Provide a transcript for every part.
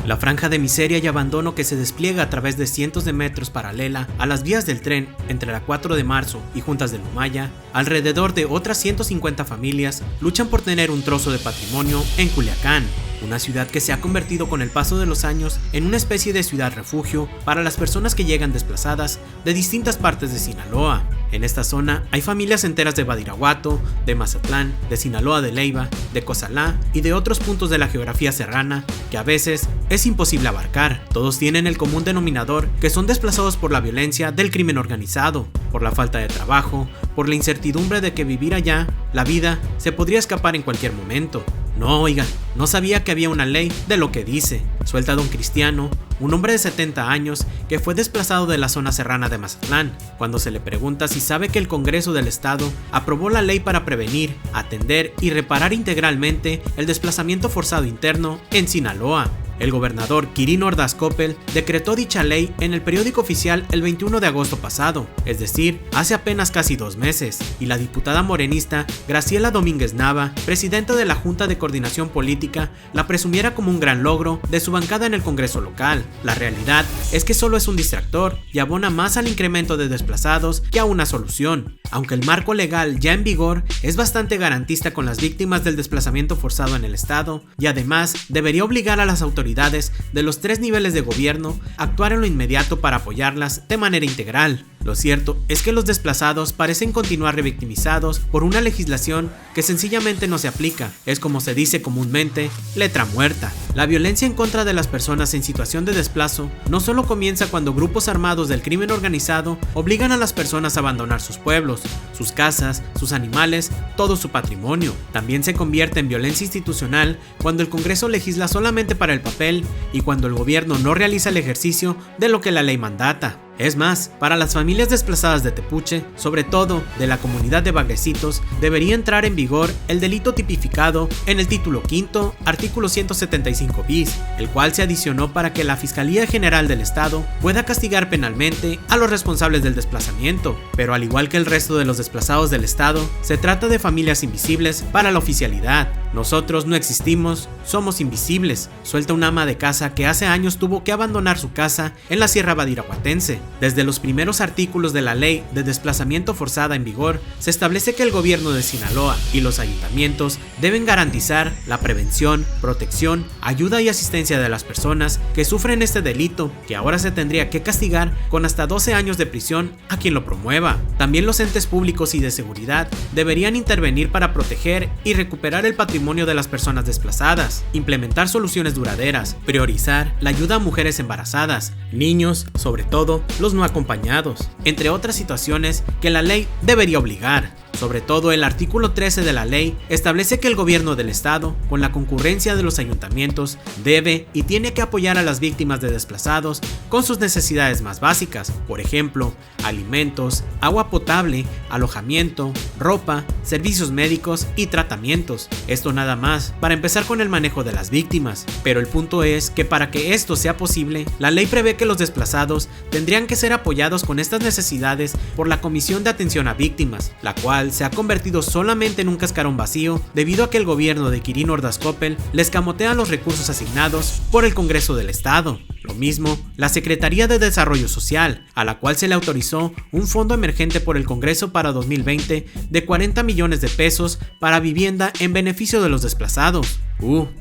La franja de miseria y abandono que se despliega a través de cientos de metros paralela a las vías del tren entre la 4 de marzo y Juntas de Lumaya, alrededor de otras 150 familias luchan por tener un trozo de patrimonio en Culiacán, una ciudad que se ha convertido con el paso de los años en una especie de ciudad refugio para las personas que llegan desplazadas de distintas partes de Sinaloa. En esta zona hay familias enteras de Badiraguato, de Mazatlán, de Sinaloa de Leyva, de Cozalá y de otros puntos de la geografía serrana que a veces es imposible abarcar. Todos tienen el común denominador que son desplazados por la violencia del crimen organizado, por la falta de trabajo, por la incertidumbre de que vivir allá, la vida, se podría escapar en cualquier momento. No, oigan, no sabía que había una ley de lo que dice. Suelta a don Cristiano, un hombre de 70 años que fue desplazado de la zona serrana de Mazatlán, cuando se le pregunta si sabe que el Congreso del Estado aprobó la ley para prevenir, atender y reparar integralmente el desplazamiento forzado interno en Sinaloa. El gobernador Quirino Ordaz Coppel decretó dicha ley en el periódico oficial el 21 de agosto pasado, es decir, hace apenas casi 2 meses, y la diputada morenista Graciela Domínguez Nava, presidenta de la Junta de Coordinación Política, la presumiera como un gran logro de su bancada en el Congreso local. La realidad es que solo es un distractor y abona más al incremento de desplazados que a una solución, aunque el marco legal ya en vigor es bastante garantista con las víctimas del desplazamiento forzado en el estado, y además debería obligar a las autoridades de los 3 niveles de gobierno a actuar en lo inmediato para apoyarlas de manera integral. Lo cierto es que los desplazados parecen continuar revictimizados por una legislación que sencillamente no se aplica. Es como se dice comúnmente, letra muerta. La violencia en contra de las personas en situación de desplazo no solo comienza cuando grupos armados del crimen organizado obligan a las personas a abandonar sus pueblos, sus casas, sus animales, todo su patrimonio. También se convierte en violencia institucional cuando el Congreso legisla solamente para el papel y cuando el gobierno no realiza el ejercicio de lo que la ley mandata. Es más, para las familias desplazadas de Tepuche, sobre todo de la comunidad de Bagrecitos, debería entrar en vigor el delito tipificado en el título 5, artículo 175 bis, el cual se adicionó para que la Fiscalía General del Estado pueda castigar penalmente a los responsables del desplazamiento. Pero al igual que el resto de los desplazados del Estado, se trata de familias invisibles para la oficialidad. Nosotros no existimos, somos invisibles, suelta una ama de casa que hace años tuvo que abandonar su casa en la Sierra Badiraguatense. Desde los primeros artículos de la ley de desplazamiento forzada en vigor, se establece que el gobierno de Sinaloa y los ayuntamientos deben garantizar la prevención, protección, ayuda y asistencia de las personas que sufren este delito, que ahora se tendría que castigar con hasta 12 años de prisión a quien lo promueva. También los entes públicos y de seguridad deberían intervenir para proteger y recuperar el patrimonio de las personas desplazadas, implementar soluciones duraderas, priorizar la ayuda a mujeres embarazadas, niños, sobre todo los no acompañados, entre otras situaciones que la ley debería obligar. Sobre todo, el artículo 13 de la ley establece que el gobierno del estado, con la concurrencia de los ayuntamientos, debe y tiene que apoyar a las víctimas de desplazados con sus necesidades más básicas, por ejemplo, alimentos, agua potable, alojamiento, ropa, servicios médicos y tratamientos. Esto nada más para empezar con el manejo de las víctimas, pero el punto es que para que esto sea posible, la ley prevé que los desplazados tendrían que ser apoyados con estas necesidades por la Comisión de Atención a Víctimas, la cual se ha convertido solamente en un cascarón vacío debido a que el gobierno de Quirino Ordaz Coppel les escamotea los recursos asignados por el Congreso del Estado. Lo mismo, la Secretaría de Desarrollo Social, a la cual se le autorizó un fondo emergente por el Congreso para 2020 de 40 millones de pesos para vivienda en beneficio de los desplazados.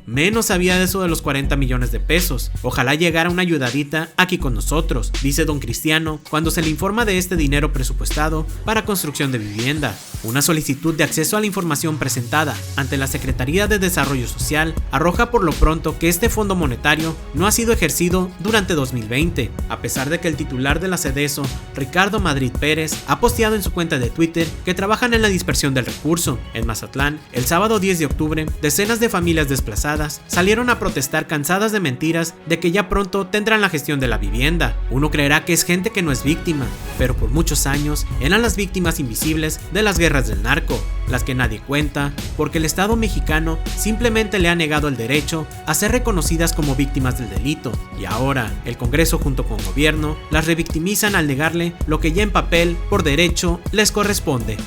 Menos sabía de eso de los 40 millones de pesos. Ojalá llegara una ayudadita aquí con nosotros, dice don Cristiano cuando se le informa de este dinero presupuestado para construcción de vivienda. Una solicitud de acceso a la información presentada ante la Secretaría de Desarrollo Social arroja por lo pronto que este fondo monetario no ha sido ejercido durante 2020, a pesar de que el titular de la CEDESO, Ricardo Madrid Pérez, ha posteado en su cuenta de Twitter que trabajan en la dispersión del recurso. En Mazatlán, el sábado 10 de octubre, decenas de familias desplazadas salieron a protestar cansadas de mentiras de que ya pronto tendrán la gestión de la vivienda. Uno creerá que es gente que no es víctima, pero por muchos años eran las víctimas invisibles de las guerras del narco, las que nadie cuenta, porque el Estado mexicano simplemente le ha negado el derecho a ser reconocidas como víctimas del delito, y ahora el Congreso junto con gobierno las revictimizan al negarle lo que ya en papel, por derecho, les corresponde.